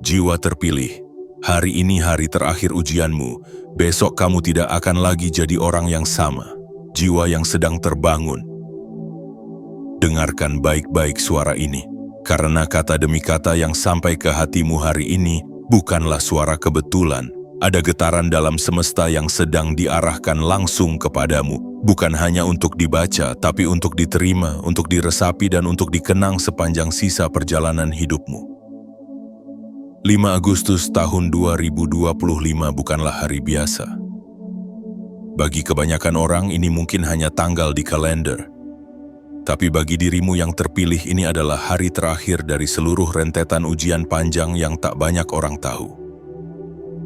Jiwa terpilih, hari ini hari terakhir ujianmu. Besok kamu tidak akan lagi jadi orang yang sama. Jiwa yang sedang terbangun. Dengarkan baik-baik suara ini, karena kata demi kata yang sampai ke hatimu hari ini bukanlah suara kebetulan. Ada getaran dalam semesta yang sedang diarahkan langsung kepadamu, bukan hanya untuk dibaca, tapi untuk diterima, untuk diresapi, dan untuk dikenang sepanjang sisa perjalanan hidupmu. 5 Agustus tahun 2025 bukanlah hari biasa. Bagi kebanyakan orang ini mungkin hanya tanggal di kalender. Tapi bagi dirimu yang terpilih ini adalah hari terakhir dari seluruh rentetan ujian panjang yang tak banyak orang tahu.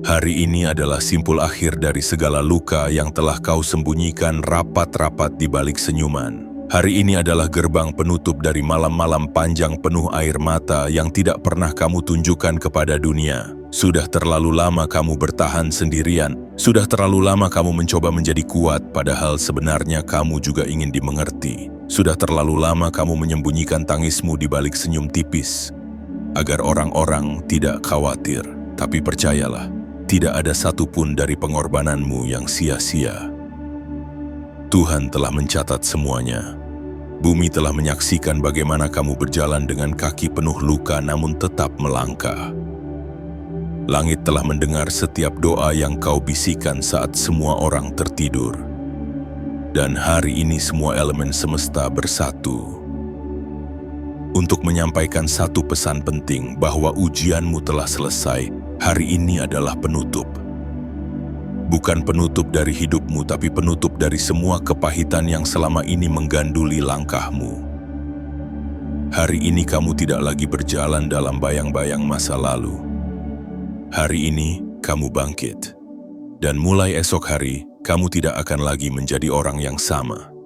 Hari ini adalah simpul akhir dari segala luka yang telah kau sembunyikan rapat-rapat di balik senyuman. Hari ini adalah gerbang penutup dari malam-malam panjang penuh air mata yang tidak pernah kamu tunjukkan kepada dunia. Sudah terlalu lama kamu bertahan sendirian. Sudah terlalu lama kamu mencoba menjadi kuat, padahal sebenarnya kamu juga ingin dimengerti. Sudah terlalu lama kamu menyembunyikan tangismu di balik senyum tipis, agar orang-orang tidak khawatir. Tapi percayalah, tidak ada satupun dari pengorbananmu yang sia-sia. Tuhan telah mencatat semuanya. Bumi telah menyaksikan bagaimana kamu berjalan dengan kaki penuh luka namun tetap melangkah. Langit telah mendengar setiap doa yang kau bisikan saat semua orang tertidur. Dan hari ini semua elemen semesta bersatu untuk menyampaikan satu pesan penting, bahwa ujianmu telah selesai. Hari ini adalah penutup. Bukan penutup dari hidupmu, tapi penutup dari semua kepahitan yang selama ini mengganduli langkahmu. Hari ini kamu tidak lagi berjalan dalam bayang-bayang masa lalu. Hari ini kamu bangkit. Dan mulai esok hari, kamu tidak akan lagi menjadi orang yang sama.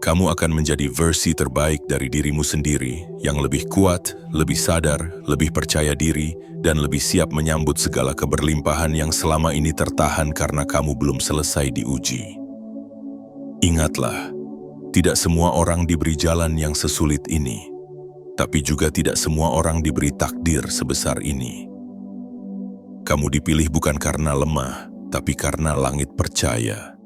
Kamu akan menjadi versi terbaik dari dirimu sendiri, yang lebih kuat, lebih sadar, lebih percaya diri, dan lebih siap menyambut segala keberlimpahan yang selama ini tertahan karena kamu belum selesai diuji. Ingatlah, tidak semua orang diberi jalan yang sesulit ini, tapi juga tidak semua orang diberi takdir sebesar ini. Kamu dipilih bukan karena lemah, tapi karena langit percaya.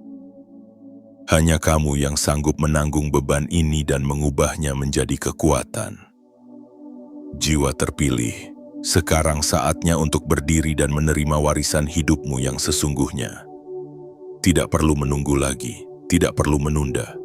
Hanya kamu yang sanggup menanggung beban ini dan mengubahnya menjadi kekuatan. Jiwa terpilih, sekarang saatnya untuk berdiri dan menerima warisan hidupmu yang sesungguhnya. Tidak perlu menunggu lagi, tidak perlu menunda.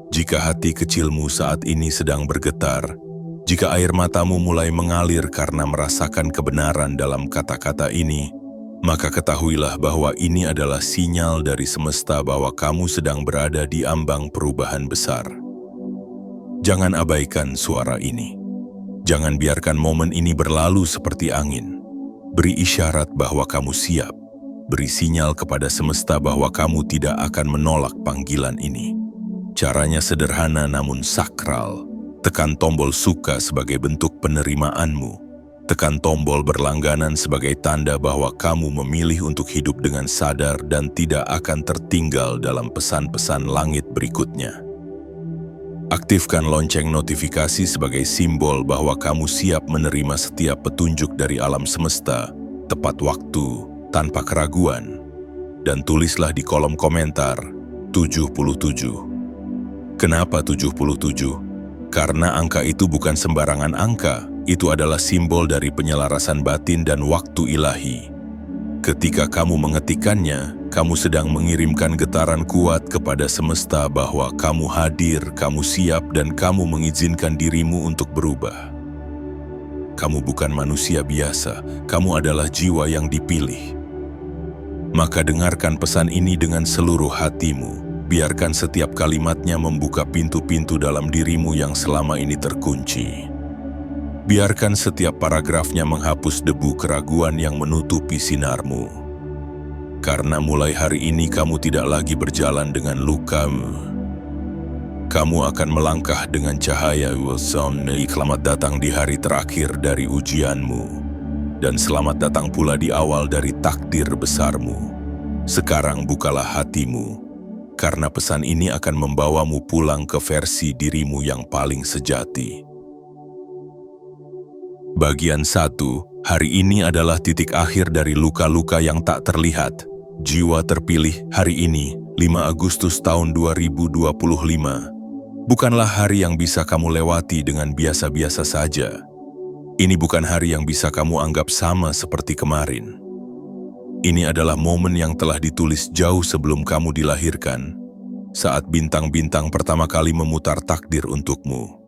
Jika hati kecilmu saat ini sedang bergetar, jika air matamu mulai mengalir karena merasakan kebenaran dalam kata-kata ini, maka ketahuilah bahwa ini adalah sinyal dari semesta bahwa kamu sedang berada di ambang perubahan besar. Jangan abaikan suara ini. Jangan biarkan momen ini berlalu seperti angin. Beri isyarat bahwa kamu siap. Beri sinyal kepada semesta bahwa kamu tidak akan menolak panggilan ini. Caranya sederhana namun sakral. Tekan tombol suka sebagai bentuk penerimaanmu. Tekan tombol berlangganan sebagai tanda bahwa kamu memilih untuk hidup dengan sadar dan tidak akan tertinggal dalam pesan-pesan langit berikutnya. Aktifkan lonceng notifikasi sebagai simbol bahwa kamu siap menerima setiap petunjuk dari alam semesta, tepat waktu, tanpa keraguan. Dan tulislah di kolom komentar, 77. Kenapa 77? Karena angka itu bukan sembarangan angka. Itu adalah simbol dari penyelarasan batin dan waktu ilahi. Ketika kamu mengetikkannya, kamu sedang mengirimkan getaran kuat kepada semesta bahwa kamu hadir, kamu siap, dan kamu mengizinkan dirimu untuk berubah. Kamu bukan manusia biasa, kamu adalah jiwa yang dipilih. Maka dengarkan pesan ini dengan seluruh hatimu. Biarkan setiap kalimatnya membuka pintu-pintu dalam dirimu yang selama ini terkunci. Biarkan setiap paragrafnya menghapus debu keraguan yang menutupi sinarmu. Karena mulai hari ini kamu tidak lagi berjalan dengan lukamu. Kamu akan melangkah dengan cahaya. Selamat datang di hari terakhir dari ujianmu. Dan selamat datang pula di awal dari takdir besarmu. Sekarang bukalah hatimu, karena pesan ini akan membawamu pulang ke versi dirimu yang paling sejati. Bagian 1, hari ini adalah titik akhir dari luka-luka yang tak terlihat. Jiwa terpilih hari ini, 5 Agustus tahun 2025. Bukanlah hari yang bisa kamu lewati dengan biasa-biasa saja. Ini bukan hari yang bisa kamu anggap sama seperti kemarin. Ini adalah momen yang telah ditulis jauh sebelum kamu dilahirkan, saat bintang-bintang pertama kali memutar takdir untukmu.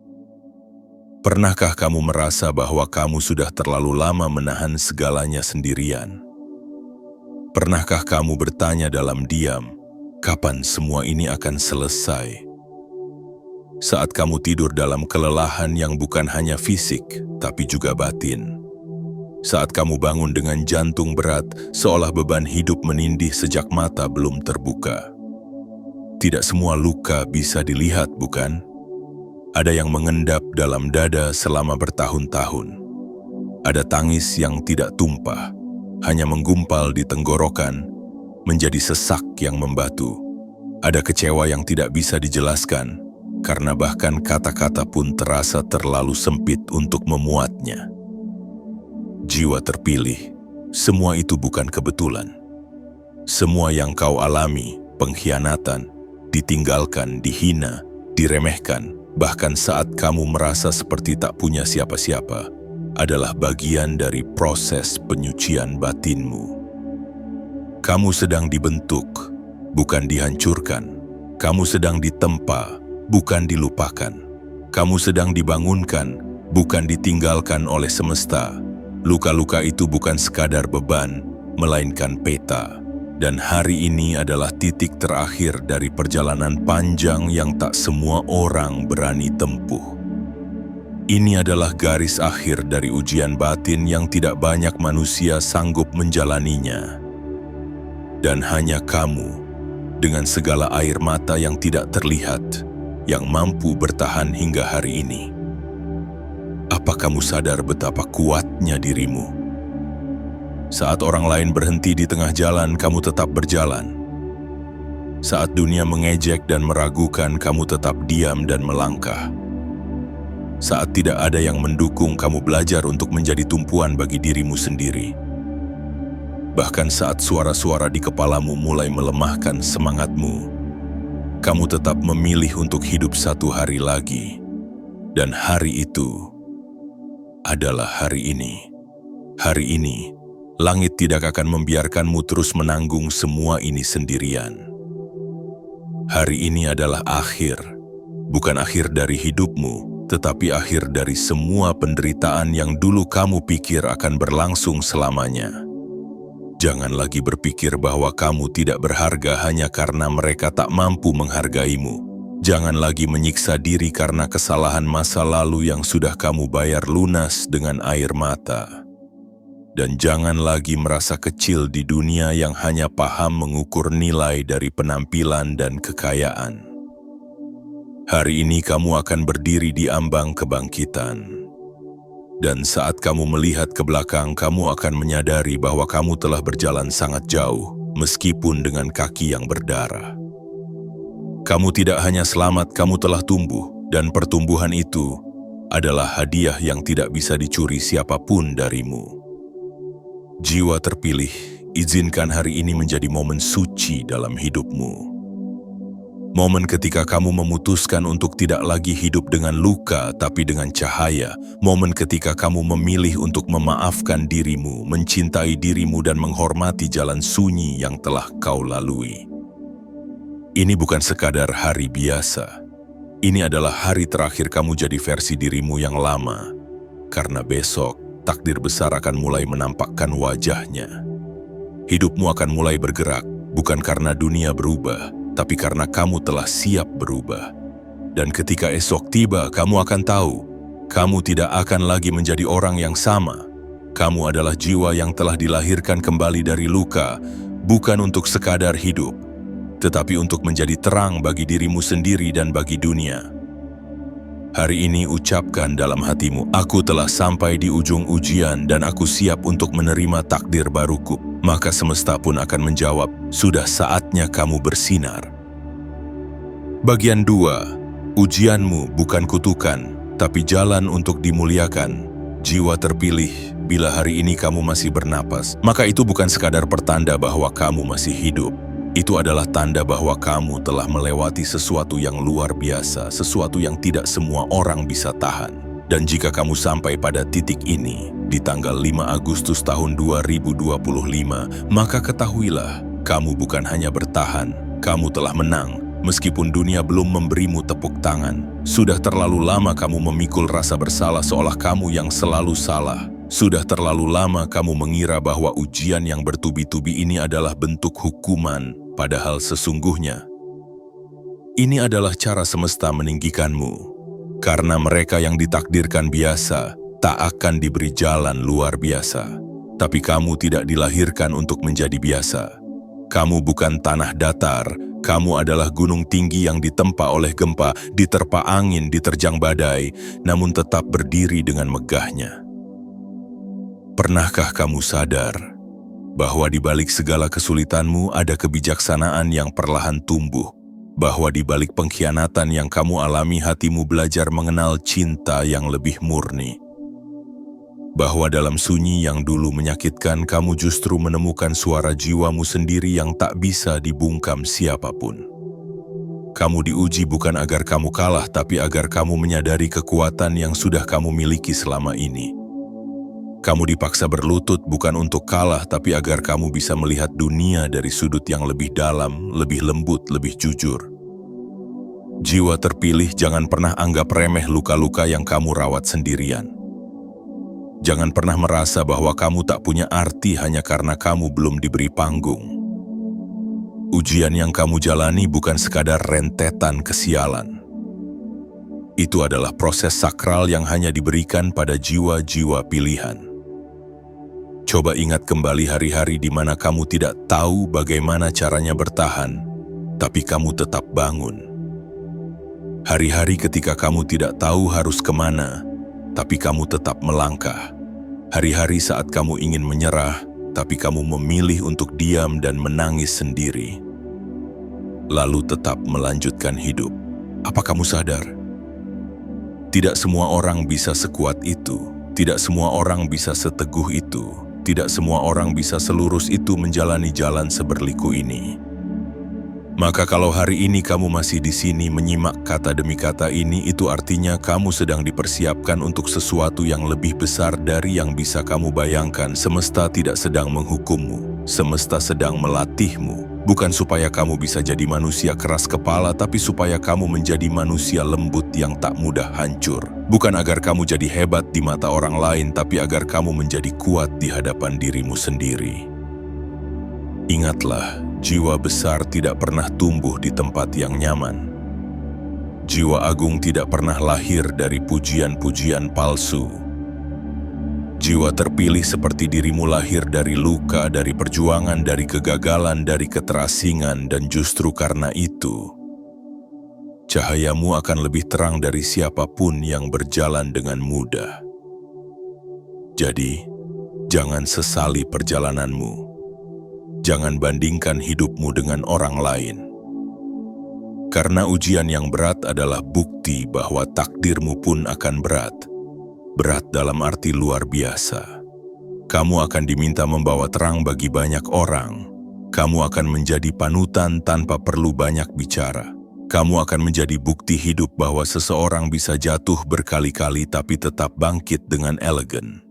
Pernahkah kamu merasa bahwa kamu sudah terlalu lama menahan segalanya sendirian? Pernahkah kamu bertanya dalam diam, kapan semua ini akan selesai? Saat kamu tidur dalam kelelahan yang bukan hanya fisik, tapi juga batin. Saat kamu bangun dengan jantung berat, seolah beban hidup menindih sejak mata belum terbuka. Tidak semua luka bisa dilihat, bukan? Ada yang mengendap dalam dada selama bertahun-tahun. Ada tangis yang tidak tumpah, hanya menggumpal di tenggorokan, menjadi sesak yang membatu. Ada kecewa yang tidak bisa dijelaskan, karena bahkan kata-kata pun terasa terlalu sempit untuk memuatnya. Jiwa terpilih, semua itu bukan kebetulan. Semua yang kau alami, pengkhianatan, ditinggalkan, dihina, diremehkan, bahkan saat kamu merasa seperti tak punya siapa-siapa, adalah bagian dari proses penyucian batinmu. Kamu sedang dibentuk, bukan dihancurkan. Kamu sedang ditempa, bukan dilupakan. Kamu sedang dibangunkan, bukan ditinggalkan oleh semesta. Luka-luka itu bukan sekadar beban, melainkan peta. Dan hari ini adalah titik terakhir dari perjalanan panjang yang tak semua orang berani tempuh. Ini adalah garis akhir dari ujian batin yang tidak banyak manusia sanggup menjalaninya. Dan hanya kamu, dengan segala air mata yang tidak terlihat, yang mampu bertahan hingga hari ini. Apa kamu sadar betapa kuatnya dirimu? Saat orang lain berhenti di tengah jalan, kamu tetap berjalan. Saat dunia mengejek dan meragukan, kamu tetap diam dan melangkah. Saat tidak ada yang mendukung, kamu belajar untuk menjadi tumpuan bagi dirimu sendiri. Bahkan saat suara-suara di kepalamu mulai melemahkan semangatmu, kamu tetap memilih untuk hidup satu hari lagi. Dan hari itu adalah hari ini. Hari ini, langit tidak akan membiarkanmu terus menanggung semua ini sendirian. Hari ini adalah akhir, bukan akhir dari hidupmu, tetapi akhir dari semua penderitaan yang dulu kamu pikir akan berlangsung selamanya. Jangan lagi berpikir bahwa kamu tidak berharga hanya karena mereka tak mampu menghargaimu. Jangan lagi menyiksa diri karena kesalahan masa lalu yang sudah kamu bayar lunas dengan air mata. Dan jangan lagi merasa kecil di dunia yang hanya paham mengukur nilai dari penampilan dan kekayaan. Hari ini kamu akan berdiri di ambang kebangkitan. Dan saat kamu melihat ke belakang, kamu akan menyadari bahwa kamu telah berjalan sangat jauh, meskipun dengan kaki yang berdarah. Kamu tidak hanya selamat, kamu telah tumbuh, dan pertumbuhan itu adalah hadiah yang tidak bisa dicuri siapapun darimu. Jiwa terpilih, izinkan hari ini menjadi momen suci dalam hidupmu. Momen ketika kamu memutuskan untuk tidak lagi hidup dengan luka, tapi dengan cahaya. Momen ketika kamu memilih untuk memaafkan dirimu, mencintai dirimu, dan menghormati jalan sunyi yang telah kau lalui. Ini bukan sekadar hari biasa. Ini adalah hari terakhir kamu jadi versi dirimu yang lama. Karena besok, takdir besar akan mulai menampakkan wajahnya. Hidupmu akan mulai bergerak, bukan karena dunia berubah, tapi karena kamu telah siap berubah. Dan ketika esok tiba, kamu akan tahu, kamu tidak akan lagi menjadi orang yang sama. Kamu adalah jiwa yang telah dilahirkan kembali dari luka, bukan untuk sekadar hidup, tetapi untuk menjadi terang bagi dirimu sendiri dan bagi dunia. Hari ini ucapkan dalam hatimu, aku telah sampai di ujung ujian dan aku siap untuk menerima takdir baruku. Maka semesta pun akan menjawab, sudah saatnya kamu bersinar. Bagian 2, ujianmu bukan kutukan, tapi jalan untuk dimuliakan. Jiwa terpilih, bila hari ini kamu masih bernapas, maka itu bukan sekadar pertanda bahwa kamu masih hidup. Itu adalah tanda bahwa kamu telah melewati sesuatu yang luar biasa, sesuatu yang tidak semua orang bisa tahan. Dan jika kamu sampai pada titik ini, di tanggal 5 Agustus tahun 2025, maka ketahuilah, kamu bukan hanya bertahan, kamu telah menang. Meskipun dunia belum memberimu tepuk tangan, sudah terlalu lama kamu memikul rasa bersalah seolah kamu yang selalu salah. Sudah terlalu lama kamu mengira bahwa ujian yang bertubi-tubi ini adalah bentuk hukuman, padahal sesungguhnya ini adalah cara semesta meninggikanmu. Karena mereka yang ditakdirkan biasa tak akan diberi jalan luar biasa. Tapi kamu tidak dilahirkan untuk menjadi biasa. Kamu bukan tanah datar, kamu adalah gunung tinggi yang ditempa oleh gempa, diterpa angin, diterjang badai, namun tetap berdiri dengan megahnya. Pernahkah kamu sadar bahwa di balik segala kesulitanmu ada kebijaksanaan yang perlahan tumbuh? Bahwa di balik pengkhianatan yang kamu alami, hatimu belajar mengenal cinta yang lebih murni? Bahwa dalam sunyi yang dulu menyakitkan, kamu justru menemukan suara jiwamu sendiri yang tak bisa dibungkam siapapun. Kamu diuji bukan agar kamu kalah, tapi agar kamu menyadari kekuatan yang sudah kamu miliki selama ini. Kamu dipaksa berlutut bukan untuk kalah, tapi agar kamu bisa melihat dunia dari sudut yang lebih dalam, lebih lembut, lebih jujur. Jiwa terpilih, jangan pernah anggap remeh luka-luka yang kamu rawat sendirian. Jangan pernah merasa bahwa kamu tak punya arti hanya karena kamu belum diberi panggung. Ujian yang kamu jalani bukan sekadar rentetan kesialan. Itu adalah proses sakral yang hanya diberikan pada jiwa-jiwa pilihan. Coba ingat kembali hari-hari di mana kamu tidak tahu bagaimana caranya bertahan, tapi kamu tetap bangun. Hari-hari ketika kamu tidak tahu harus kemana, tapi kamu tetap melangkah. Hari-hari saat kamu ingin menyerah, tapi kamu memilih untuk diam dan menangis sendiri. Lalu tetap melanjutkan hidup. Apa kamu sadar? Tidak semua orang bisa sekuat itu. Tidak semua orang bisa seteguh itu. Tidak semua orang bisa selurus itu menjalani jalan seberliku ini. Maka kalau hari ini kamu masih di sini menyimak kata demi kata ini, itu artinya kamu sedang dipersiapkan untuk sesuatu yang lebih besar dari yang bisa kamu bayangkan. Semesta tidak sedang menghukummu, semesta sedang melatihmu. Bukan supaya kamu bisa jadi manusia keras kepala, tapi supaya kamu menjadi manusia lembut yang tak mudah hancur. Bukan agar kamu jadi hebat di mata orang lain, tapi agar kamu menjadi kuat di hadapan dirimu sendiri. Ingatlah, jiwa besar tidak pernah tumbuh di tempat yang nyaman. Jiwa agung tidak pernah lahir dari pujian-pujian palsu. Jiwa terpilih seperti dirimu lahir dari luka, dari perjuangan, dari kegagalan, dari keterasingan, dan justru karena itu, cahayamu akan lebih terang dari siapapun yang berjalan dengan mudah. Jadi, jangan sesali perjalananmu. Jangan bandingkan hidupmu dengan orang lain. Karena ujian yang berat adalah bukti bahwa takdirmu pun akan berat. Berat dalam arti luar biasa. Kamu akan diminta membawa terang bagi banyak orang. Kamu akan menjadi panutan tanpa perlu banyak bicara. Kamu akan menjadi bukti hidup bahwa seseorang bisa jatuh berkali-kali tapi tetap bangkit dengan elegan.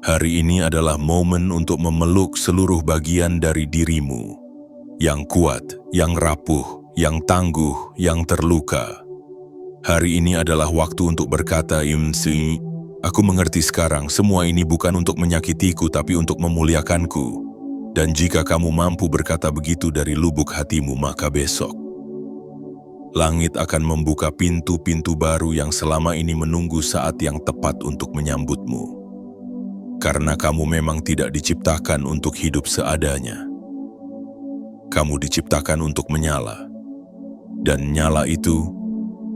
Hari ini adalah momen untuk memeluk seluruh bagian dari dirimu. Yang kuat, yang rapuh, yang tangguh, yang terluka. Hari ini adalah waktu untuk berkata, Imsi, aku mengerti sekarang, semua ini bukan untuk menyakitiku tapi untuk memuliakanku. Dan jika kamu mampu berkata begitu dari lubuk hatimu, maka besok langit akan membuka pintu-pintu baru yang selama ini menunggu saat yang tepat untuk menyambutmu. Karena kamu memang tidak diciptakan untuk hidup seadanya. Kamu diciptakan untuk menyala. Dan nyala itu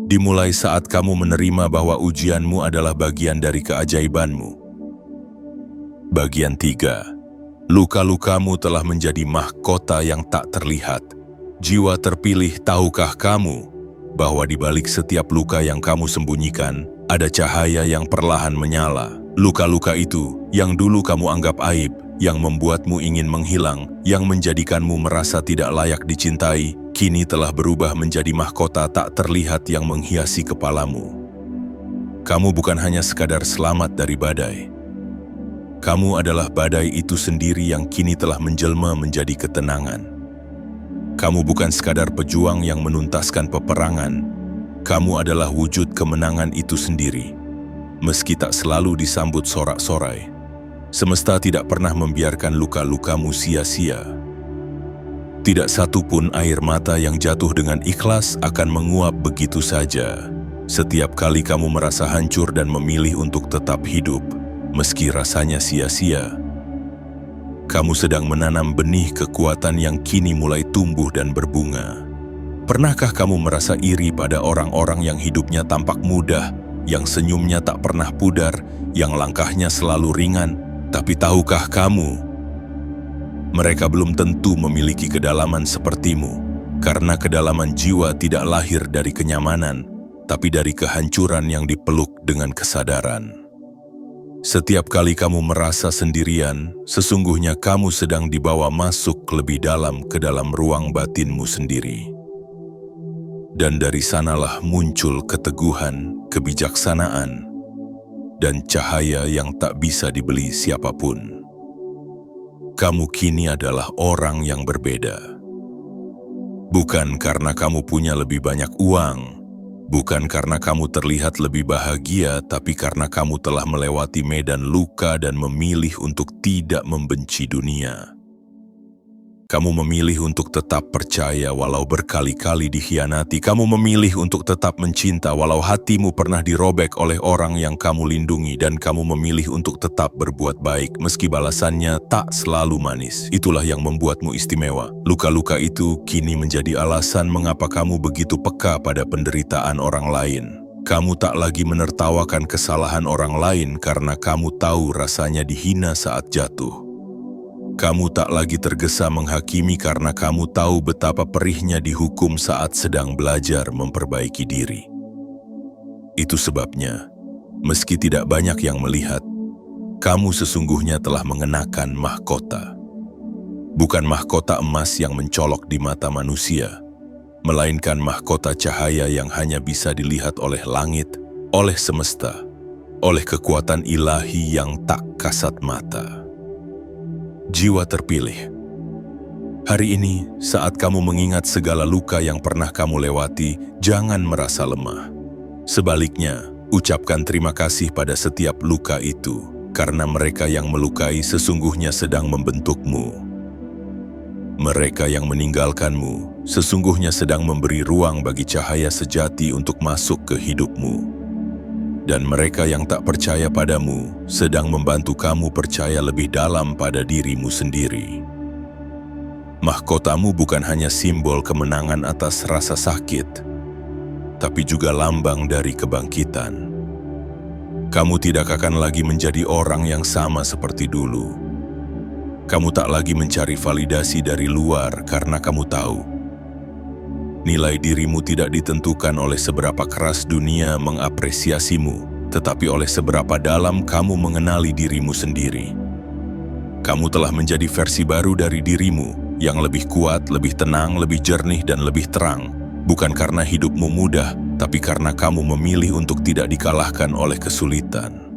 dimulai saat kamu menerima bahwa ujianmu adalah bagian dari keajaibanmu. Bagian 3. Luka-lukamu telah menjadi mahkota yang tak terlihat. Jiwa terpilih, tahukah kamu bahwa di balik setiap luka yang kamu sembunyikan, Ada cahaya yang perlahan menyala. Luka-luka itu yang dulu kamu anggap aib, yang membuatmu ingin menghilang, yang menjadikanmu merasa tidak layak dicintai, kini telah berubah menjadi mahkota tak terlihat yang menghiasi kepalamu. Kamu bukan hanya sekadar selamat dari badai. Kamu adalah badai itu sendiri yang kini telah menjelma menjadi ketenangan. Kamu bukan sekadar pejuang yang menuntaskan peperangan. Kamu adalah wujud kemenangan itu sendiri. Meski tak selalu disambut sorak-sorai, semesta tidak pernah membiarkan luka-lukamu sia-sia. Tidak satu pun air mata yang jatuh dengan ikhlas akan menguap begitu saja. Setiap kali kamu merasa hancur dan memilih untuk tetap hidup, meski rasanya sia-sia, kamu sedang menanam benih kekuatan yang kini mulai tumbuh dan berbunga. Pernahkah kamu merasa iri pada orang-orang yang hidupnya tampak mudah, yang senyumnya tak pernah pudar, yang langkahnya selalu ringan? Tapi tahukah kamu, mereka belum tentu memiliki kedalaman sepertimu, karena kedalaman jiwa tidak lahir dari kenyamanan, tapi dari kehancuran yang dipeluk dengan kesadaran. Setiap kali kamu merasa sendirian, sesungguhnya kamu sedang dibawa masuk lebih dalam ke dalam ruang batinmu sendiri. Dan dari sanalah muncul keteguhan, kebijaksanaan, dan cahaya yang tak bisa dibeli siapapun. Kamu kini adalah orang yang berbeda. Bukan karena kamu punya lebih banyak uang, bukan karena kamu terlihat lebih bahagia, tapi karena kamu telah melewati medan luka dan memilih untuk tidak membenci dunia. Kamu memilih untuk tetap percaya walau berkali-kali dikhianati. Kamu memilih untuk tetap mencinta walau hatimu pernah dirobek oleh orang yang kamu lindungi. Dan kamu memilih untuk tetap berbuat baik meski balasannya tak selalu manis. Itulah yang membuatmu istimewa. Luka-luka itu kini menjadi alasan mengapa kamu begitu peka pada penderitaan orang lain. Kamu tak lagi menertawakan kesalahan orang lain karena kamu tahu rasanya dihina saat jatuh. Kamu tak lagi tergesa menghakimi karena kamu tahu betapa perihnya dihukum saat sedang belajar memperbaiki diri. Itu sebabnya, meski tidak banyak yang melihat, kamu sesungguhnya telah mengenakan mahkota. Bukan mahkota emas yang mencolok di mata manusia, melainkan mahkota cahaya yang hanya bisa dilihat oleh langit, oleh semesta, oleh kekuatan ilahi yang tak kasat mata. Jiwa terpilih. Hari ini, saat kamu mengingat segala luka yang pernah kamu lewati, jangan merasa lemah. Sebaliknya, ucapkan terima kasih pada setiap luka itu, karena mereka yang melukai sesungguhnya sedang membentukmu. Mereka yang meninggalkanmu sesungguhnya sedang memberi ruang bagi cahaya sejati untuk masuk ke hidupmu. Dan mereka yang tak percaya padamu sedang membantu kamu percaya lebih dalam pada dirimu sendiri. Mahkotamu bukan hanya simbol kemenangan atas rasa sakit, tapi juga lambang dari kebangkitan. Kamu tidak akan lagi menjadi orang yang sama seperti dulu. Kamu tak lagi mencari validasi dari luar karena kamu tahu nilai dirimu tidak ditentukan oleh seberapa keras dunia mengapresiasimu, tetapi oleh seberapa dalam kamu mengenali dirimu sendiri. Kamu telah menjadi versi baru dari dirimu, yang lebih kuat, lebih tenang, lebih jernih, dan lebih terang. Bukan karena hidupmu mudah, tapi karena kamu memilih untuk tidak dikalahkan oleh kesulitan.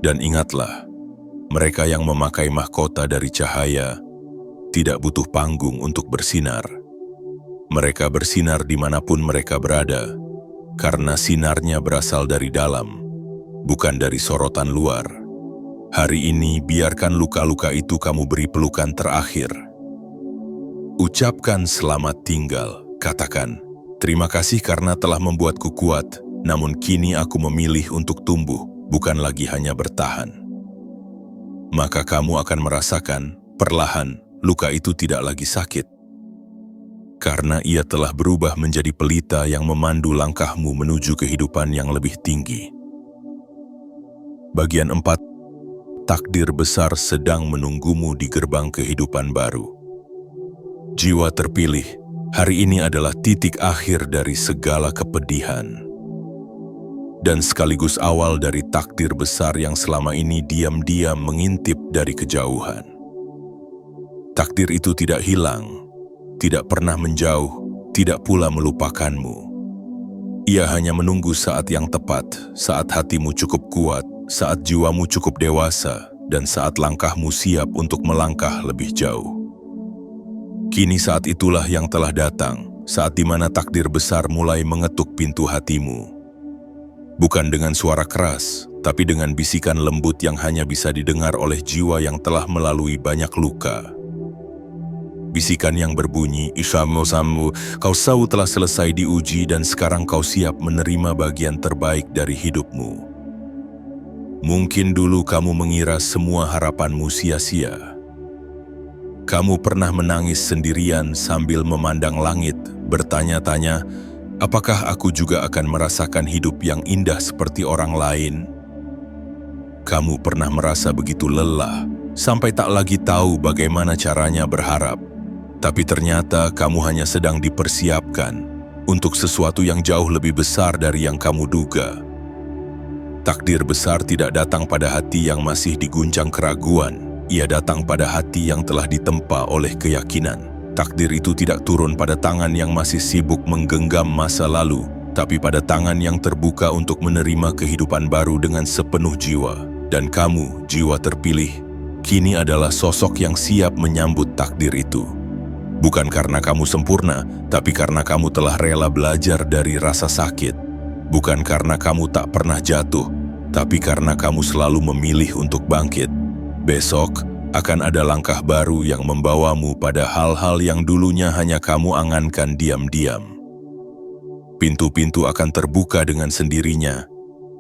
Dan ingatlah, mereka yang memakai mahkota dari cahaya tidak butuh panggung untuk bersinar. Mereka bersinar dimanapun mereka berada, karena sinarnya berasal dari dalam, bukan dari sorotan luar. Hari ini, biarkan luka-luka itu kamu beri pelukan terakhir. Ucapkan selamat tinggal, katakan, terima kasih karena telah membuatku kuat, namun kini aku memilih untuk tumbuh, bukan lagi hanya bertahan. Maka kamu akan merasakan, perlahan, luka itu tidak lagi sakit. Karena ia telah berubah menjadi pelita yang memandu langkahmu menuju kehidupan yang lebih tinggi. Bagian 4. Takdir besar sedang menunggumu di gerbang kehidupan baru. Jiwa terpilih, hari ini adalah titik akhir dari segala kepedihan. dan sekaligus awal dari takdir besar yang selama ini diam-diam mengintip dari kejauhan. Takdir itu tidak hilang, tidak pernah menjauh, tidak pula melupakanmu. Ia hanya menunggu saat yang tepat, saat hatimu cukup kuat, saat jiwamu cukup dewasa, dan saat langkahmu siap untuk melangkah lebih jauh. Kini saat itulah yang telah datang, saat di mana takdir besar mulai mengetuk pintu hatimu. Bukan dengan suara keras, tapi dengan bisikan lembut yang hanya bisa didengar oleh jiwa yang telah melalui banyak luka. Bisikan yang berbunyi, "Isamu, kau telah selesai diuji dan sekarang kau siap menerima bagian terbaik dari hidupmu." Mungkin dulu kamu mengira semua harapanmu sia-sia. Kamu pernah menangis sendirian sambil memandang langit, bertanya-tanya, apakah aku juga akan merasakan hidup yang indah seperti orang lain? Kamu pernah merasa begitu lelah, sampai tak lagi tahu bagaimana caranya berharap. Tapi ternyata kamu hanya sedang dipersiapkan untuk sesuatu yang jauh lebih besar dari yang kamu duga. Takdir besar tidak datang pada hati yang masih diguncang keraguan. Ia datang pada hati yang telah ditempa oleh keyakinan. Takdir itu tidak turun pada tangan yang masih sibuk menggenggam masa lalu, tapi pada tangan yang terbuka untuk menerima kehidupan baru dengan sepenuh jiwa. Dan kamu, jiwa terpilih, kini adalah sosok yang siap menyambut takdir itu. Bukan karena kamu sempurna, tapi karena kamu telah rela belajar dari rasa sakit. Bukan karena kamu tak pernah jatuh, tapi karena kamu selalu memilih untuk bangkit. Besok akan ada langkah baru yang membawamu pada hal-hal yang dulunya hanya kamu angankan diam-diam. Pintu-pintu akan terbuka dengan sendirinya.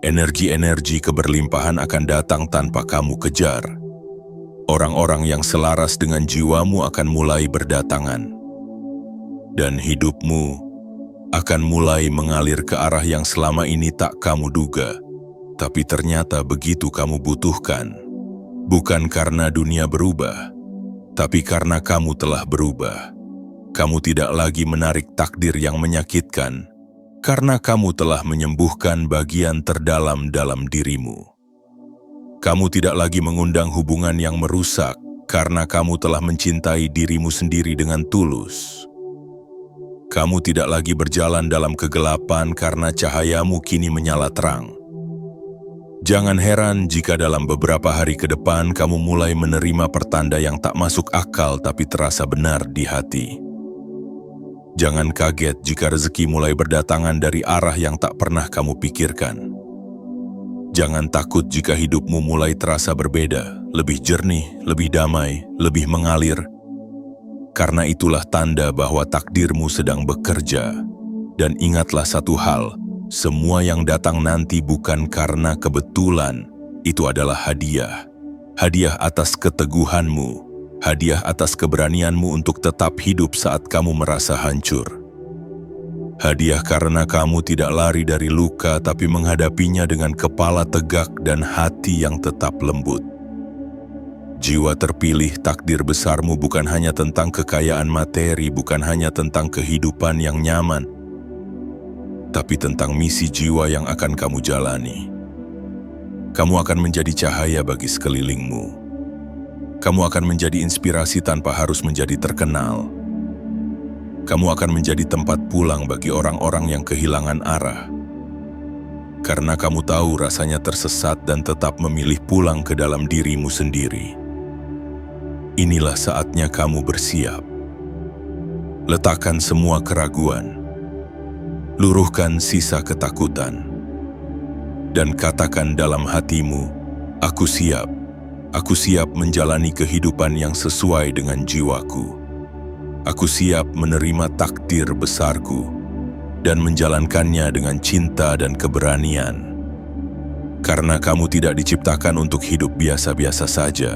Energi-energi keberlimpahan akan datang tanpa kamu kejar. Orang-orang yang selaras dengan jiwamu akan mulai berdatangan. Dan hidupmu akan mulai mengalir ke arah yang selama ini tak kamu duga. Tapi ternyata begitu kamu butuhkan. Bukan karena dunia berubah, tapi karena kamu telah berubah. Kamu tidak lagi menarik takdir yang menyakitkan, karena kamu telah menyembuhkan bagian terdalam dalam dirimu. Kamu tidak lagi mengundang hubungan yang merusak, karena kamu telah mencintai dirimu sendiri dengan tulus. Kamu tidak lagi berjalan dalam kegelapan karena cahayamu kini menyala terang. Jangan heran jika dalam beberapa hari ke depan kamu mulai menerima pertanda yang tak masuk akal tapi terasa benar di hati. Jangan kaget jika rezeki mulai berdatangan dari arah yang tak pernah kamu pikirkan. Jangan takut jika hidupmu mulai terasa berbeda, lebih jernih, lebih damai, lebih mengalir. Karena itulah tanda bahwa takdirmu sedang bekerja. Dan ingatlah satu hal, semua yang datang nanti bukan karena kebetulan, itu adalah hadiah. Hadiah atas keteguhanmu, hadiah atas keberanianmu untuk tetap hidup saat kamu merasa hancur. Hadiah karena kamu tidak lari dari luka tapi menghadapinya dengan kepala tegak dan hati yang tetap lembut. Jiwa terpilih, takdir besarmu bukan hanya tentang kekayaan materi, bukan hanya tentang kehidupan yang nyaman, tapi tentang misi jiwa yang akan kamu jalani. Kamu akan menjadi cahaya bagi sekelilingmu. Kamu akan menjadi inspirasi tanpa harus menjadi terkenal. Kamu akan menjadi tempat pulang bagi orang-orang yang kehilangan arah. Karena kamu tahu rasanya tersesat dan tetap memilih pulang ke dalam dirimu sendiri. Inilah saatnya kamu bersiap. Letakkan semua keraguan. Luruhkan sisa ketakutan. Dan katakan dalam hatimu, aku siap menjalani kehidupan yang sesuai dengan jiwaku. Aku siap menerima takdir besarku dan menjalankannya dengan cinta dan keberanian. Karena kamu tidak diciptakan untuk hidup biasa-biasa saja.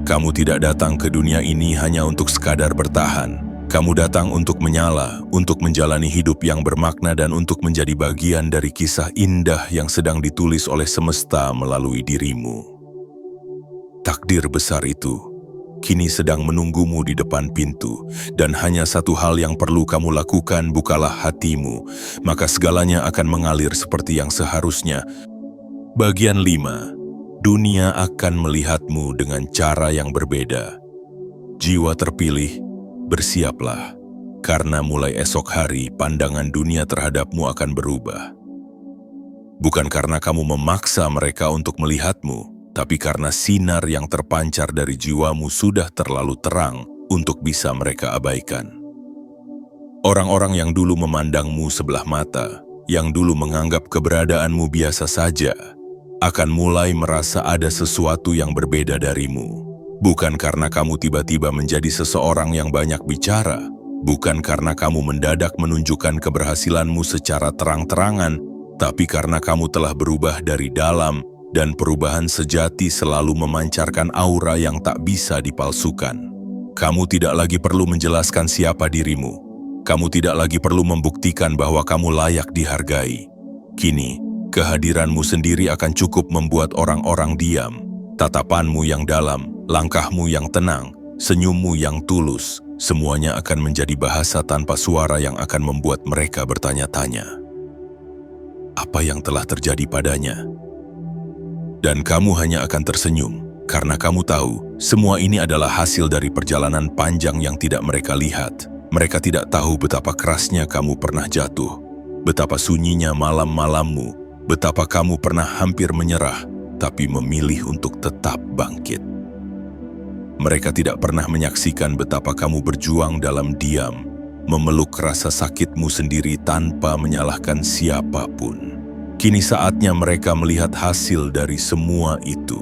Kamu tidak datang ke dunia ini hanya untuk sekadar bertahan. Kamu datang untuk menyala, untuk menjalani hidup yang bermakna dan untuk menjadi bagian dari kisah indah yang sedang ditulis oleh semesta melalui dirimu. Takdir besar itu kini sedang menunggumu di depan pintu, dan hanya satu hal yang perlu kamu lakukan, bukalah hatimu, maka segalanya akan mengalir seperti yang seharusnya. Bagian 5. Dunia akan melihatmu dengan cara yang berbeda. Jiwa terpilih, bersiaplah, karena mulai esok hari pandangan dunia terhadapmu akan berubah. Bukan karena kamu memaksa mereka untuk melihatmu, tapi karena sinar yang terpancar dari jiwamu sudah terlalu terang untuk bisa mereka abaikan. Orang-orang yang dulu memandangmu sebelah mata, yang dulu menganggap keberadaanmu biasa saja, akan mulai merasa ada sesuatu yang berbeda darimu. Bukan karena kamu tiba-tiba menjadi seseorang yang banyak bicara, bukan karena kamu mendadak menunjukkan keberhasilanmu secara terang-terangan, tapi karena kamu telah berubah dari dalam, dan perubahan sejati selalu memancarkan aura yang tak bisa dipalsukan. Kamu tidak lagi perlu menjelaskan siapa dirimu. Kamu tidak lagi perlu membuktikan bahwa kamu layak dihargai. Kini, kehadiranmu sendiri akan cukup membuat orang-orang diam. Tatapanmu yang dalam, langkahmu yang tenang, senyummu yang tulus, semuanya akan menjadi bahasa tanpa suara yang akan membuat mereka bertanya-tanya. Apa yang telah terjadi padanya? Dan kamu hanya akan tersenyum, karena kamu tahu, semua ini adalah hasil dari perjalanan panjang yang tidak mereka lihat. Mereka tidak tahu betapa kerasnya kamu pernah jatuh, betapa sunyinya malam-malammu, betapa kamu pernah hampir menyerah, tapi memilih untuk tetap bangkit. Mereka tidak pernah menyaksikan betapa kamu berjuang dalam diam, memeluk rasa sakitmu sendiri tanpa menyalahkan siapapun. Kini saatnya mereka melihat hasil dari semua itu.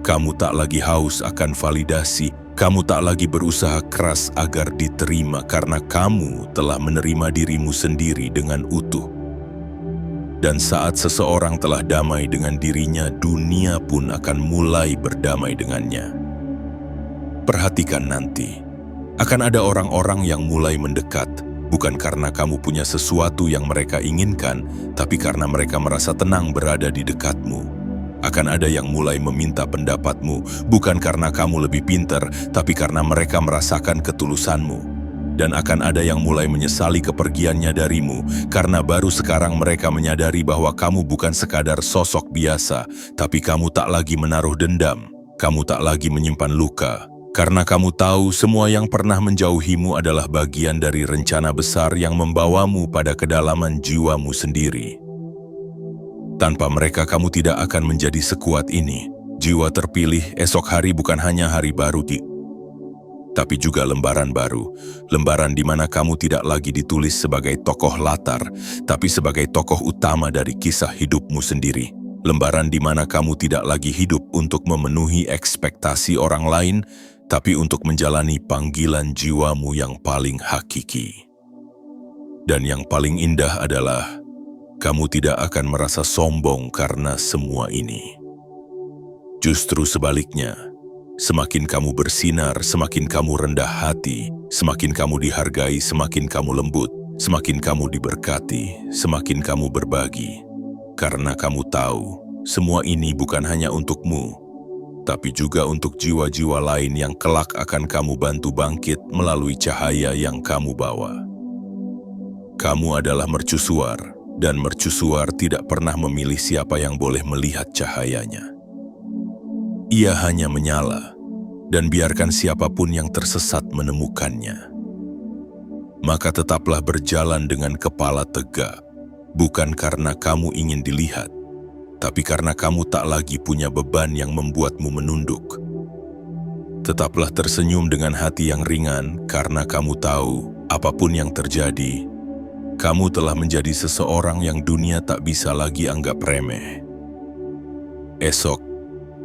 Kamu tak lagi haus akan validasi, kamu tak lagi berusaha keras agar diterima karena kamu telah menerima dirimu sendiri dengan utuh. Dan saat seseorang telah damai dengan dirinya, dunia pun akan mulai berdamai dengannya. Perhatikan nanti, akan ada orang-orang yang mulai mendekat, bukan karena kamu punya sesuatu yang mereka inginkan, tapi karena mereka merasa tenang berada di dekatmu. Akan ada yang mulai meminta pendapatmu, bukan karena kamu lebih pintar, tapi karena mereka merasakan ketulusanmu. Dan akan ada yang mulai menyesali kepergiannya darimu, karena baru sekarang mereka menyadari bahwa kamu bukan sekadar sosok biasa, tapi kamu tak lagi menaruh dendam, kamu tak lagi menyimpan luka. Karena kamu tahu semua yang pernah menjauhimu adalah bagian dari rencana besar yang membawamu pada kedalaman jiwamu sendiri. Tanpa mereka kamu tidak akan menjadi sekuat ini. Jiwa terpilih, esok hari bukan hanya hari baru, tapi juga lembaran baru. Lembaran di mana kamu tidak lagi ditulis sebagai tokoh latar, tapi sebagai tokoh utama dari kisah hidupmu sendiri. Lembaran di mana kamu tidak lagi hidup untuk memenuhi ekspektasi orang lain, tapi untuk menjalani panggilan jiwamu yang paling hakiki. Dan yang paling indah adalah kamu tidak akan merasa sombong karena semua ini. Justru sebaliknya, semakin kamu bersinar, semakin kamu rendah hati, semakin kamu dihargai, semakin kamu lembut, semakin kamu diberkati, semakin kamu berbagi. Karena kamu tahu, semua ini bukan hanya untukmu, tapi juga untuk jiwa-jiwa lain yang kelak akan kamu bantu bangkit melalui cahaya yang kamu bawa. Kamu adalah mercusuar, dan mercusuar tidak pernah memilih siapa yang boleh melihat cahayanya. Ia hanya menyala, dan biarkan siapapun yang tersesat menemukannya. Maka tetaplah berjalan dengan kepala tegak, bukan karena kamu ingin dilihat, tapi karena kamu tak lagi punya beban yang membuatmu menunduk. Tetaplah tersenyum dengan hati yang ringan, karena kamu tahu, apapun yang terjadi, kamu telah menjadi seseorang yang dunia tak bisa lagi anggap remeh. Esok,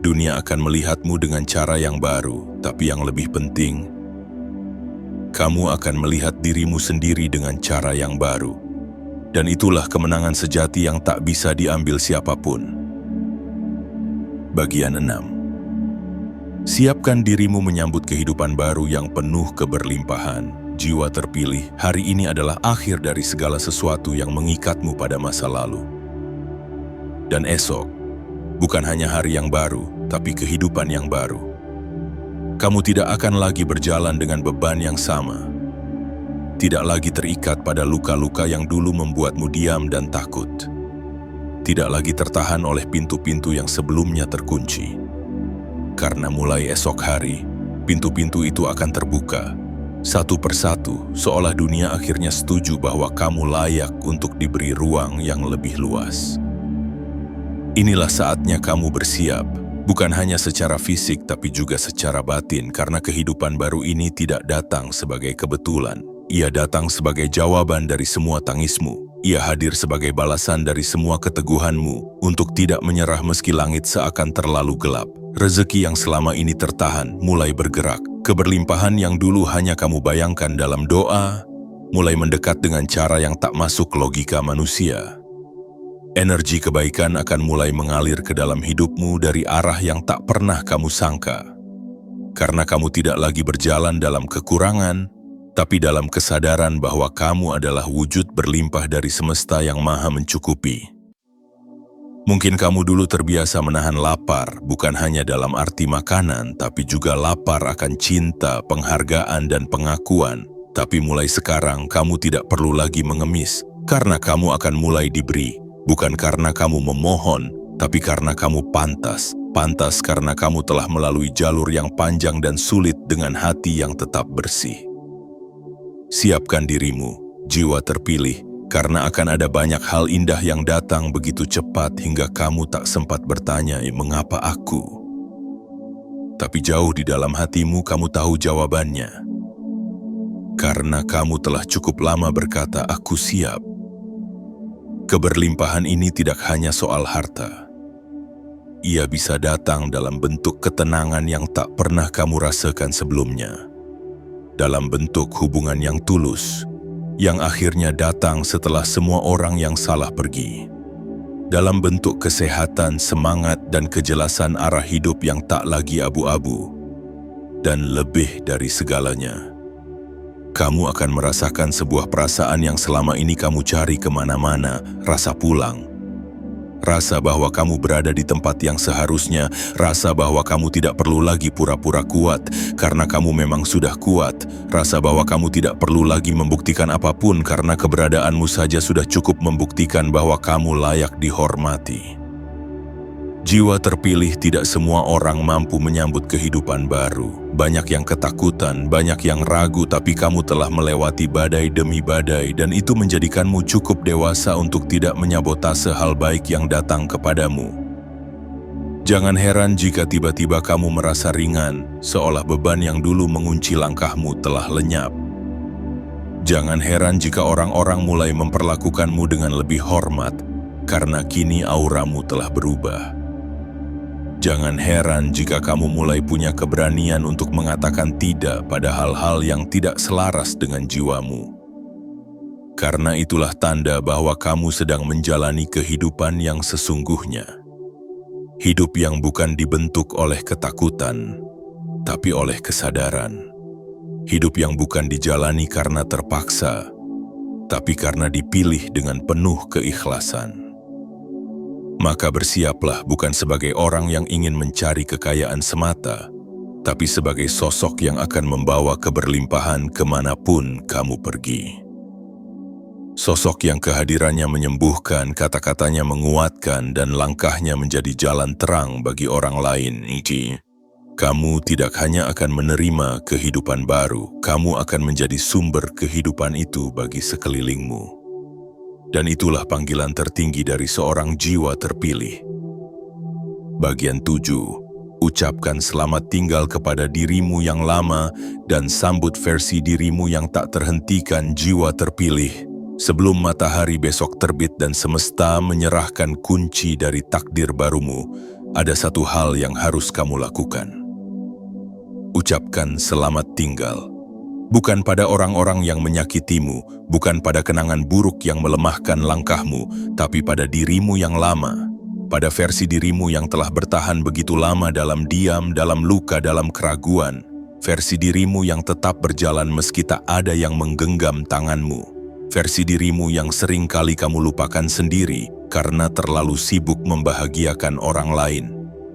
dunia akan melihatmu dengan cara yang baru, tapi yang lebih penting, kamu akan melihat dirimu sendiri dengan cara yang baru. Dan itulah kemenangan sejati yang tak bisa diambil siapapun. Bagian 6. Siapkan dirimu menyambut kehidupan baru yang penuh keberlimpahan. Jiwa terpilih, hari ini adalah akhir dari segala sesuatu yang mengikatmu pada masa lalu. Dan esok, bukan hanya hari yang baru, tapi kehidupan yang baru. Kamu tidak akan lagi berjalan dengan beban yang sama. Tidak lagi terikat pada luka-luka yang dulu membuatmu diam dan takut. Tidak lagi tertahan oleh pintu-pintu yang sebelumnya terkunci. Karena mulai esok hari, pintu-pintu itu akan terbuka. Satu persatu, seolah dunia akhirnya setuju bahwa kamu layak untuk diberi ruang yang lebih luas. Inilah saatnya kamu bersiap, bukan hanya secara fisik tapi juga secara batin, karena kehidupan baru ini tidak datang sebagai kebetulan. Ia datang sebagai jawaban dari semua tangismu. Ia hadir sebagai balasan dari semua keteguhanmu untuk tidak menyerah meski langit seakan terlalu gelap. Rezeki yang selama ini tertahan mulai bergerak. Keberlimpahan yang dulu hanya kamu bayangkan dalam doa mulai mendekat dengan cara yang tak masuk logika manusia. Energi kebaikan akan mulai mengalir ke dalam hidupmu dari arah yang tak pernah kamu sangka. Karena kamu tidak lagi berjalan dalam kekurangan, tapi dalam kesadaran bahwa kamu adalah wujud berlimpah dari semesta yang maha mencukupi. Mungkin kamu dulu terbiasa menahan lapar, bukan hanya dalam arti makanan, tapi juga lapar akan cinta, penghargaan, dan pengakuan. Tapi mulai sekarang kamu tidak perlu lagi mengemis, karena kamu akan mulai diberi. Bukan karena kamu memohon, tapi karena kamu pantas. Pantas karena kamu telah melalui jalur yang panjang dan sulit dengan hati yang tetap bersih. Siapkan dirimu, jiwa terpilih, karena akan ada banyak hal indah yang datang begitu cepat hingga kamu tak sempat bertanya, mengapa aku? Tapi jauh di dalam hatimu kamu tahu jawabannya. Karena kamu telah cukup lama berkata, aku siap. Keberlimpahan ini tidak hanya soal harta. Ia bisa datang dalam bentuk ketenangan yang tak pernah kamu rasakan sebelumnya. Dalam bentuk hubungan yang tulus, yang akhirnya datang setelah semua orang yang salah pergi. Dalam bentuk kesehatan, semangat, dan kejelasan arah hidup yang tak lagi abu-abu. Dan lebih dari segalanya, kamu akan merasakan sebuah perasaan yang selama ini kamu cari kemana-mana, rasa pulang. Rasa bahwa kamu berada di tempat yang seharusnya, rasa bahwa kamu tidak perlu lagi pura-pura kuat, karena kamu memang sudah kuat, rasa bahwa kamu tidak perlu lagi membuktikan apapun karena keberadaanmu saja sudah cukup membuktikan bahwa kamu layak dihormati. Jiwa terpilih tidak semua orang mampu menyambut kehidupan baru. Banyak yang ketakutan, banyak yang ragu, tapi kamu telah melewati badai demi badai dan itu menjadikanmu cukup dewasa untuk tidak menyabotase hal baik yang datang kepadamu. Jangan heran jika tiba-tiba kamu merasa ringan, seolah beban yang dulu mengunci langkahmu telah lenyap. Jangan heran jika orang-orang mulai memperlakukanmu dengan lebih hormat, karena kini auramu telah berubah. Jangan heran jika kamu mulai punya keberanian untuk mengatakan tidak pada hal-hal yang tidak selaras dengan jiwamu. Karena itulah tanda bahwa kamu sedang menjalani kehidupan yang sesungguhnya. Hidup yang bukan dibentuk oleh ketakutan, tapi oleh kesadaran. Hidup yang bukan dijalani karena terpaksa, tapi karena dipilih dengan penuh keikhlasan. Maka bersiaplah bukan sebagai orang yang ingin mencari kekayaan semata, tapi sebagai sosok yang akan membawa keberlimpahan kemanapun kamu pergi. Sosok yang kehadirannya menyembuhkan, kata-katanya menguatkan, dan langkahnya menjadi jalan terang bagi orang lain. Kamu tidak hanya akan menerima kehidupan baru, kamu akan menjadi sumber kehidupan itu bagi sekelilingmu. Dan itulah panggilan tertinggi dari seorang jiwa terpilih. Bagian 7. Ucapkan selamat tinggal kepada dirimu yang lama dan sambut versi dirimu yang tak terhentikan, jiwa terpilih. Sebelum matahari besok terbit dan semesta menyerahkan kunci dari takdir barumu, ada satu hal yang harus kamu lakukan. Ucapkan selamat tinggal. Bukan pada orang-orang yang menyakitimu, bukan pada kenangan buruk yang melemahkan langkahmu, tapi pada dirimu yang lama, pada versi dirimu yang telah bertahan begitu lama dalam diam, dalam luka, dalam keraguan, versi dirimu yang tetap berjalan meski tak ada yang menggenggam tanganmu, versi dirimu yang sering kali kamu lupakan sendiri karena terlalu sibuk membahagiakan orang lain.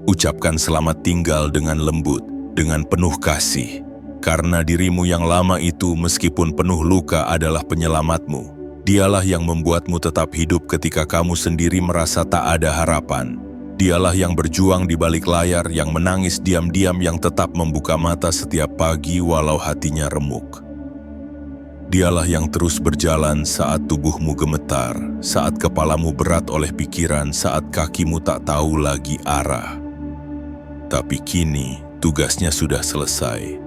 Ucapkan selamat tinggal dengan lembut, dengan penuh kasih. Karena dirimu yang lama itu meskipun penuh luka adalah penyelamatmu. Dialah yang membuatmu tetap hidup ketika kamu sendiri merasa tak ada harapan. Dialah yang berjuang di balik layar, yang menangis diam-diam, yang tetap membuka mata setiap pagi walau hatinya remuk. Dialah yang terus berjalan saat tubuhmu gemetar, saat kepalamu berat oleh pikiran, saat kakimu tak tahu lagi arah. Tapi kini tugasnya sudah selesai.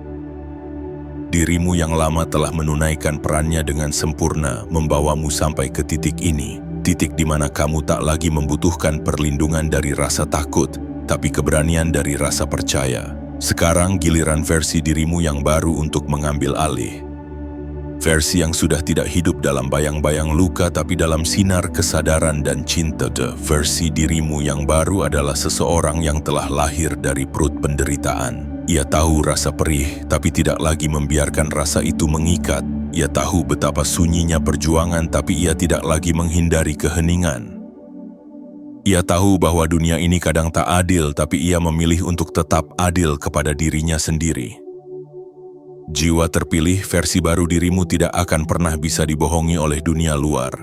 Dirimu yang lama telah menunaikan perannya dengan sempurna, membawamu sampai ke titik ini. Titik di mana kamu tak lagi membutuhkan perlindungan dari rasa takut, tapi keberanian dari rasa percaya. Sekarang giliran versi dirimu yang baru untuk mengambil alih. Versi yang sudah tidak hidup dalam bayang-bayang luka, tapi dalam sinar kesadaran dan cinta. Versi dirimu yang baru adalah seseorang yang telah lahir dari perut penderitaan. Ia tahu rasa perih, tapi tidak lagi membiarkan rasa itu mengikat. Ia tahu betapa sunyinya perjuangan, tapi ia tidak lagi menghindari keheningan. Ia tahu bahwa dunia ini kadang tak adil, tapi ia memilih untuk tetap adil kepada dirinya sendiri. Jiwa terpilih, versi baru dirimu tidak akan pernah bisa dibohongi oleh dunia luar.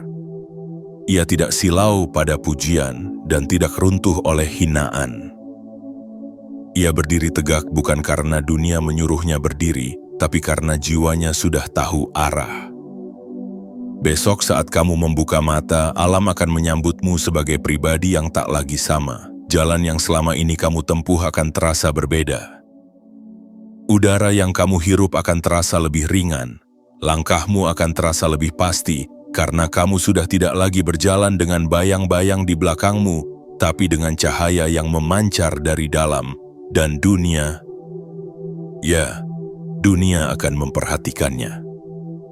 Ia tidak silau pada pujian dan tidak runtuh oleh hinaan. Ia berdiri tegak bukan karena dunia menyuruhnya berdiri, tapi karena jiwanya sudah tahu arah. Besok saat kamu membuka mata, alam akan menyambutmu sebagai pribadi yang tak lagi sama. Jalan yang selama ini kamu tempuh akan terasa berbeda. Udara yang kamu hirup akan terasa lebih ringan. Langkahmu akan terasa lebih pasti, karena kamu sudah tidak lagi berjalan dengan bayang-bayang di belakangmu, tapi dengan cahaya yang memancar dari dalam. Dan dunia akan memperhatikannya.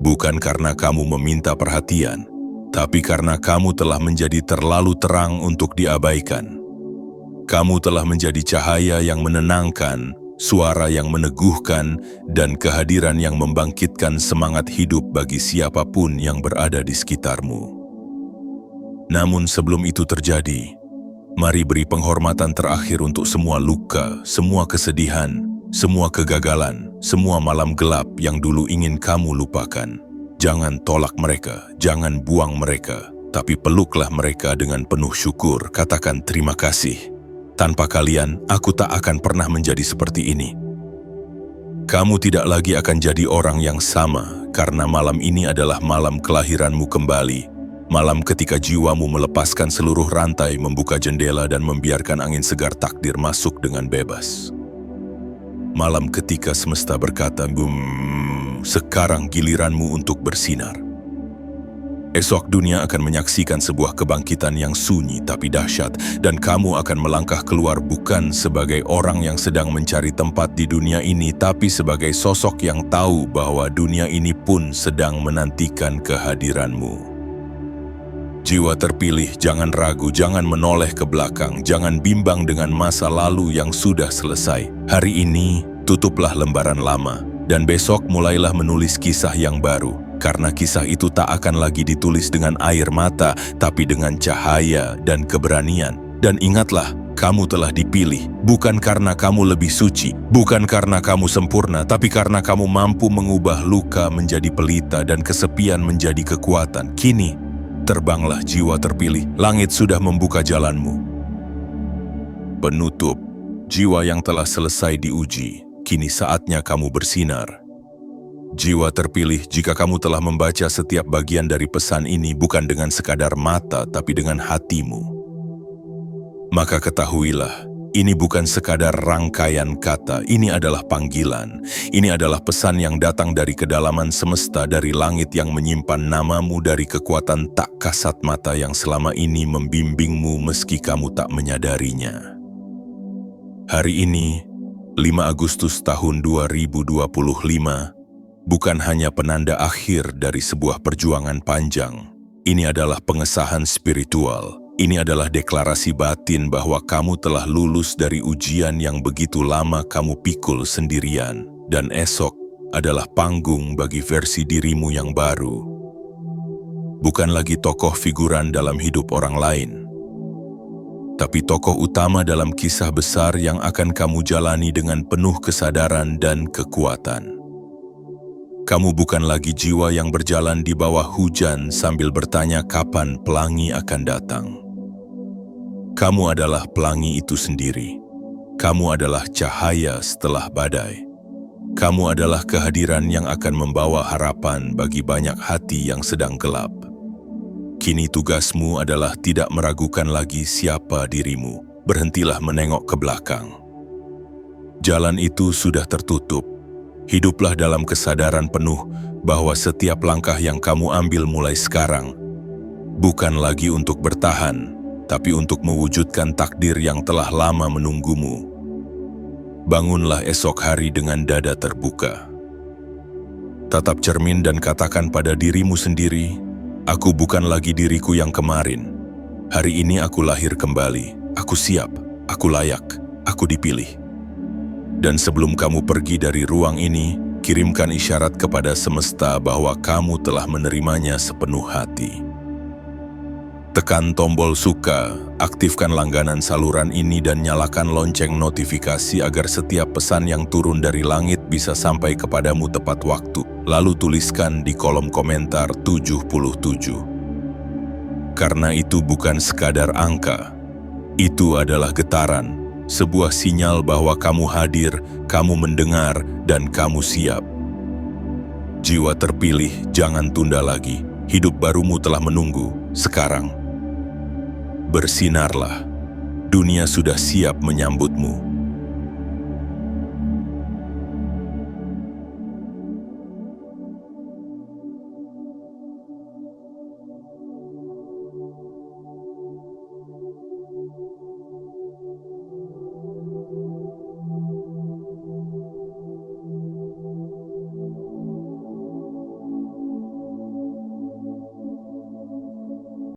Bukan karena kamu meminta perhatian, tapi karena kamu telah menjadi terlalu terang untuk diabaikan. Kamu telah menjadi cahaya yang menenangkan, suara yang meneguhkan, dan kehadiran yang membangkitkan semangat hidup bagi siapapun yang berada di sekitarmu. Namun sebelum itu terjadi, mari beri penghormatan terakhir untuk semua luka, semua kesedihan, semua kegagalan, semua malam gelap yang dulu ingin kamu lupakan. Jangan tolak mereka, jangan buang mereka, tapi peluklah mereka dengan penuh syukur. Katakan terima kasih. Tanpa kalian, aku tak akan pernah menjadi seperti ini. Kamu tidak lagi akan jadi orang yang sama, karena malam ini adalah malam kelahiranmu kembali. Malam ketika jiwamu melepaskan seluruh rantai, membuka jendela dan membiarkan angin segar takdir masuk dengan bebas. Malam ketika semesta berkata, sekarang giliranmu untuk bersinar. Esok dunia akan menyaksikan sebuah kebangkitan yang sunyi tapi dahsyat, dan kamu akan melangkah keluar bukan sebagai orang yang sedang mencari tempat di dunia ini, tapi sebagai sosok yang tahu bahwa dunia ini pun sedang menantikan kehadiranmu. Jiwa terpilih, jangan ragu, jangan menoleh ke belakang, jangan bimbang dengan masa lalu yang sudah selesai. Hari ini, tutuplah lembaran lama, dan besok mulailah menulis kisah yang baru. Karena kisah itu tak akan lagi ditulis dengan air mata, tapi dengan cahaya dan keberanian. Dan ingatlah, kamu telah dipilih, bukan karena kamu lebih suci, bukan karena kamu sempurna, tapi karena kamu mampu mengubah luka menjadi pelita dan kesepian menjadi kekuatan. Kini, terbanglah jiwa terpilih, langit sudah membuka jalanmu. Penutup, jiwa yang telah selesai diuji, kini saatnya kamu bersinar. Jiwa terpilih, jika kamu telah membaca setiap bagian dari pesan ini bukan dengan sekadar mata, tapi dengan hatimu, maka ketahuilah, ini bukan sekadar rangkaian kata, ini adalah panggilan. Ini adalah pesan yang datang dari kedalaman semesta, dari langit yang menyimpan namamu, dari kekuatan tak kasat mata yang selama ini membimbingmu meski kamu tak menyadarinya. Hari ini, 5 Agustus tahun 2025, bukan hanya penanda akhir dari sebuah perjuangan panjang. Ini adalah pengesahan spiritual. Ini adalah deklarasi batin bahwa kamu telah lulus dari ujian yang begitu lama kamu pikul sendirian. Dan esok adalah panggung bagi versi dirimu yang baru. Bukan lagi tokoh figuran dalam hidup orang lain, tapi tokoh utama dalam kisah besar yang akan kamu jalani dengan penuh kesadaran dan kekuatan. Kamu bukan lagi jiwa yang berjalan di bawah hujan sambil bertanya kapan pelangi akan datang. Kamu adalah pelangi itu sendiri. Kamu adalah cahaya setelah badai. Kamu adalah kehadiran yang akan membawa harapan bagi banyak hati yang sedang gelap. Kini tugasmu adalah tidak meragukan lagi siapa dirimu. Berhentilah menengok ke belakang. Jalan itu sudah tertutup. Hiduplah dalam kesadaran penuh bahwa setiap langkah yang kamu ambil mulai sekarang bukan lagi untuk bertahan, tapi untuk mewujudkan takdir yang telah lama menunggumu. Bangunlah esok hari dengan dada terbuka. Tatap cermin dan katakan pada dirimu sendiri, aku bukan lagi diriku yang kemarin. Hari ini aku lahir kembali. Aku siap, aku layak, aku dipilih. Dan sebelum kamu pergi dari ruang ini, kirimkan isyarat kepada semesta bahwa kamu telah menerimanya sepenuh hati. Tekan tombol suka, aktifkan langganan saluran ini dan nyalakan lonceng notifikasi agar setiap pesan yang turun dari langit bisa sampai kepadamu tepat waktu. Lalu tuliskan di kolom komentar 77. Karena itu bukan sekadar angka, itu adalah getaran, sebuah sinyal bahwa kamu hadir, kamu mendengar, dan kamu siap. Jiwa terpilih, jangan tunda lagi. Hidup barumu telah menunggu, sekarang. Bersinarlah, dunia sudah siap menyambutmu.